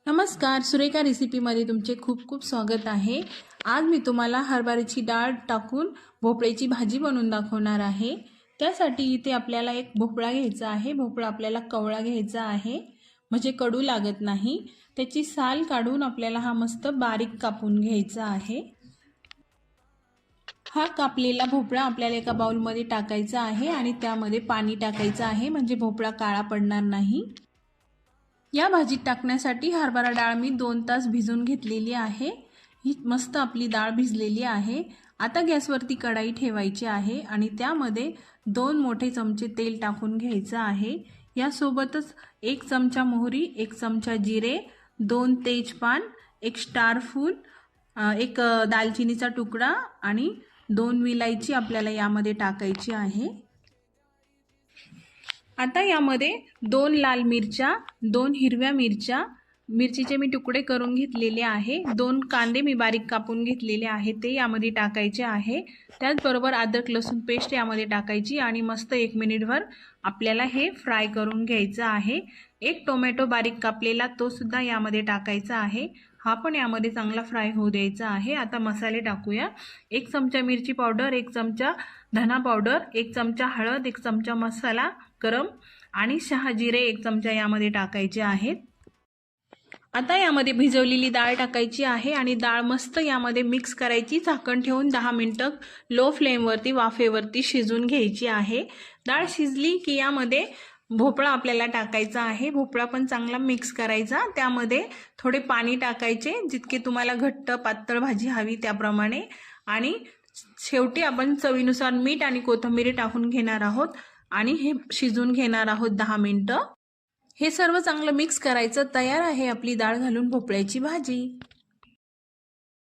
नमस्कार, सुरेखा रेसिपीमध्ये तुमचे खूप खूप स्वागत आहे। आज मी तुम्हाला हरभऱ्याची डाळ टाकून भोपळ्याची भाजी बनवून दाखवणार आहे। त्यासाठी इथे आपल्याला एक भोपळा घ्यायचा आहे। भोपळा आपल्याला कवळा घ्यायचा आहे, म्हणजे कडू लागत नाही। त्याची साल काढून आपल्याला हा मस्त बारीक कापून घ्यायचा आहे। हा कापलेला भोपळा आपल्याला एका बाउलमध्ये टाकायचा आहे आणि त्यामध्ये पाणी टाकायचं आहे, म्हणजे भोपळा काळा पडणार नाही। या भाजीत टाकण्यासाठी हरभरा डाळ मी 2 तास भिजवून घेतलेली आहे। ही मस्त आपली डाळ भिजलेली आहे। आता गॅसवरती कढई ठेवायची आहे आणि त्यामध्ये 2 मोठे चमचे तेल टाकून घ्यायचं आहे। यासोबतच 1 चमचा मोहरी, 1 चमचा जिरे, 2 तेजपान, 1 स्टार फूल, 1 दालचिनीचा तुकडा आणि 2 विलायची आपल्याला यामध्ये टाकायची आहे। आता यामध्ये 2 लाल मिरच्या, 2 हिरव्या मिरच्या, मिरचीचे मी तुकडे करून घेतलेले आहे। 2 कांदे मी बारीक कापून घेतलेले आहे, ते यामध्ये टाकायचे आहे। त्याचबरोबर अद्रक लसूण पेस्ट यामध्ये टाकायची आणि मस्त 1 मिनिटभर आपल्याला हे फ्राय करून घ्यायचं आहे। 1 टोमॅटो बारीक कापलेला तो सुद्धा यामध्ये टाकायचा आहे। हा पण यामध्ये चांगला फ्राय होऊ द्यायचा आहे। आता मसाले टाकूया। 1 चमचा मिरची पावडर, 1 चमचा धना पावडर, 1 चमचा हळद, 1 चमचा मसाला गरम आणि शहाजिरे 1 चमचा यामध्ये टाकायचे आहेत। आता यामध्ये भिजवलेली डाळ टाकायची आहे आणि डाळ मस्त यामध्ये मिक्स करायची। झाकण ठेवून 10 मिनिटं लो फ्लेमवरती वाफेवरती शिजून घ्यायची आहे। डाळ शिजली की यामध्ये भोपळा आपल्याला टाकायचा आहे। भोपळा पण चांगला मिक्स करायचा। त्यामध्ये थोडे पाणी टाकायचे, जितके तुम्हाला घट्ट पातळ भाजी हवी त्याप्रमाणे, आणि शेवटी आपण चवीनुसार मीठ आणि कोथिंबीर टाकून घेणार आहोत आणि हे शिजून घेणार आहोत 10 मिनिटं। हे सर्व चांगलं मिक्स करायचं। तयार आहे आपली डाळ घालून भोपळ्याची भाजी।